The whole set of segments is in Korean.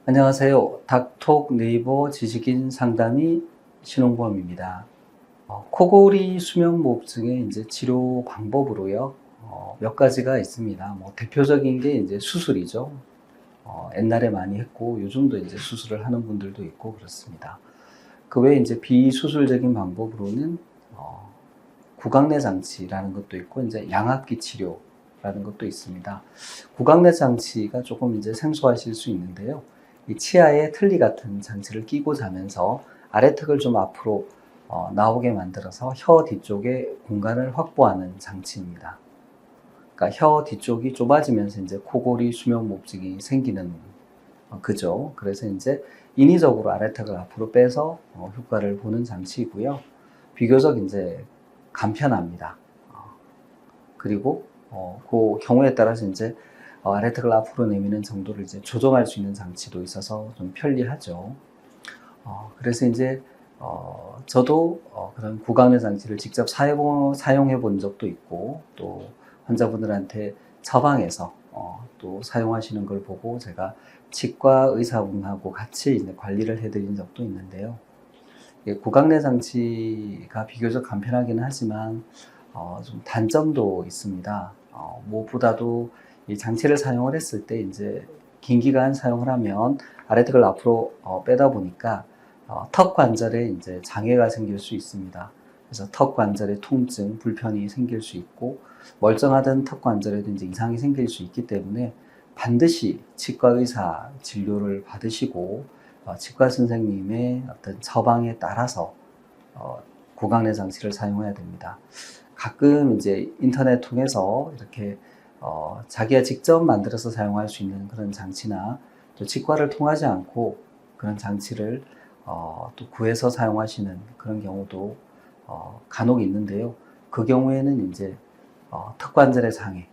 안녕하세요. 닥톡 네이버 지식인 상담의 신홍범입니다. 코골이 수면무호흡증의 이제 치료 방법으로요, 몇 가지가 있습니다. 대표적인 게 이제 수술이죠. 옛날에 많이 했고, 요즘도 이제 수술을 하는 분들도 있고, 그렇습니다. 그 외에 이제 비수술적인 방법으로는, 구강내 장치라는 것도 있고, 이제 양압기 치료라는 것도 있습니다. 구강내 장치가 조금 이제 생소하실 수 있는데요. 이 치아에 틀니 같은 장치를 끼고 자면서 아래턱을 좀 앞으로 나오게 만들어서 혀 뒤쪽에 공간을 확보하는 장치입니다. 그러니까 혀 뒤쪽이 좁아지면서 이제 코골이 수면무호흡증이 생기는 그죠. 그래서 이제 인위적으로 아래턱을 앞으로 빼서 효과를 보는 장치이고요. 비교적 이제 간편합니다. 그리고 그 경우에 따라서 이제 아래턱을 앞으로 내미는 정도를 이제 조정할 수 있는 장치도 있어서 좀 편리하죠. 그래서 이제 저도 그런 구강내 장치를 직접 사용해 본 적도 있고, 또 환자분들한테 처방해서 또 사용하시는 걸 보고 제가 치과 의사분하고 같이 이제 관리를 해드린 적도 있는데요. 구강내 장치가 비교적 간편하기는 하지만 좀 단점도 있습니다. 무엇보다도 이 장치를 사용을 했을 때 이제 긴 기간 사용을 하면 아래턱을 앞으로 빼다 보니까 턱 관절에 이제 장애가 생길 수 있습니다. 그래서 턱 관절에 통증, 불편이 생길 수 있고, 멀쩡하던 턱 관절에도 이제 이상이 생길 수 있기 때문에 반드시 치과 의사 진료를 받으시고 치과 선생님의 어떤 처방에 따라서 구강내 장치를 사용해야 됩니다. 가끔 이제 인터넷 통해서 이렇게 자기가 직접 만들어서 사용할 수 있는 그런 장치나, 또 치과를 통하지 않고 그런 장치를 또 구해서 사용하시는 그런 경우도 간혹 있는데요. 그 경우에는 이제 턱관절의 장애,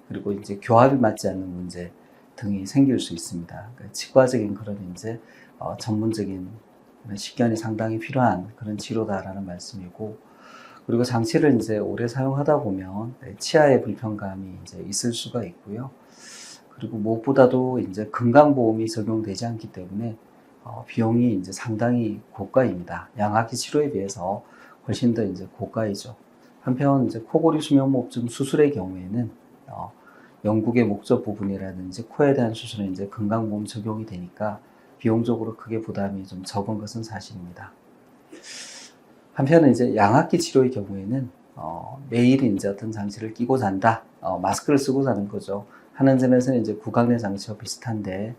그리고 이제 교합이 맞지 않는 문제 등이 생길 수 있습니다. 그러니까 치과적인 그런 이제 전문적인 식견이 상당히 필요한 그런 치료다라는 말씀이고, 그리고 장치를 이제 오래 사용하다 보면 치아에 불편감이 이제 있을 수가 있고요. 그리고 무엇보다도 이제 건강보험이 적용되지 않기 때문에 비용이 이제 상당히 고가입니다. 양압기 치료에 비해서 훨씬 더 이제 고가이죠. 한편 이제 코골이 수면무호흡증 수술의 경우에는 영국의 목젖 부분이라든지 코에 대한 수술은 이제 건강보험 적용이 되니까 비용적으로 크게 부담이 좀 적은 것은 사실입니다. 한편은 이제 양압기 치료의 경우에는 매일 이제 어떤 장치를 끼고 잔다, 마스크를 쓰고 자는 거죠. 하는 점에서는 이제 구강내 장치와 비슷한데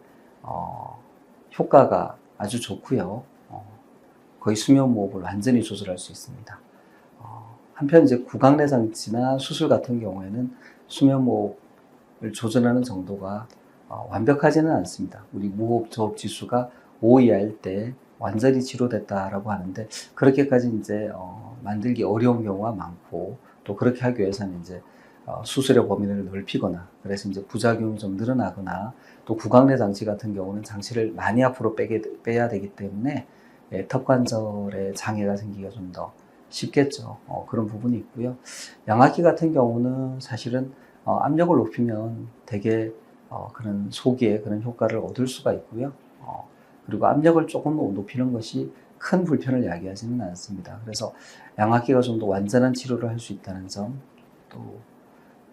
효과가 아주 좋고요. 거의 수면 무호흡을 완전히 조절할 수 있습니다. 한편 이제 구강내 장치나 수술 같은 경우에는 수면 무호흡을 조절하는 정도가 완벽하지는 않습니다. 우리 무호흡 저흡 지수가 5 이하일 때 완전히 치료됐다라고 하는데, 그렇게까지 이제 만들기 어려운 경우가 많고, 또 그렇게 하기 위해서는 이제 수술의 범위를 넓히거나, 그래서 이제 부작용이 좀 늘어나거나, 또 구강내 장치 같은 경우는 장치를 많이 앞으로 빼야 되기 때문에 턱관절에 장애가 생기기가 좀 더 쉽겠죠. 그런 부분이 있고요. 양압기 같은 경우는 사실은 압력을 높이면 되게 그런 소기의 그런 효과를 얻을 수가 있고요. 그리고 압력을 조금 높이는 것이 큰 불편을 야기하지는 않습니다. 그래서 양압기가 좀 더 완전한 치료를 할 수 있다는 점, 또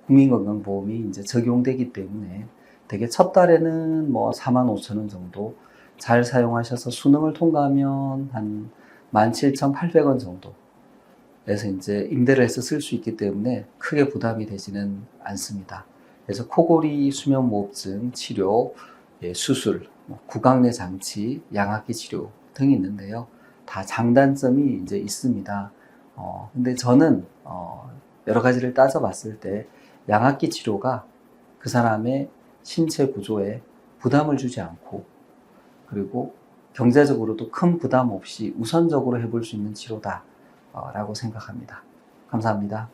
국민건강보험이 이제 적용되기 때문에 되게 첫 달에는 뭐 45,000원 정도, 잘 사용하셔서 수능을 통과하면 한 17,800원 정도에서 이제 임대를 해서 쓸 수 있기 때문에 크게 부담이 되지는 않습니다. 그래서 코골이 수면무호흡증 치료, 수술, 구강내 장치, 양압기 치료 등이 있는데요. 다 장단점이 이제 있습니다. 근데 저는 여러 가지를 따져봤을 때 양압기 치료가 그 사람의 신체 구조에 부담을 주지 않고, 그리고 경제적으로도 큰 부담 없이 우선적으로 해볼 수 있는 치료다라고 생각합니다. 감사합니다.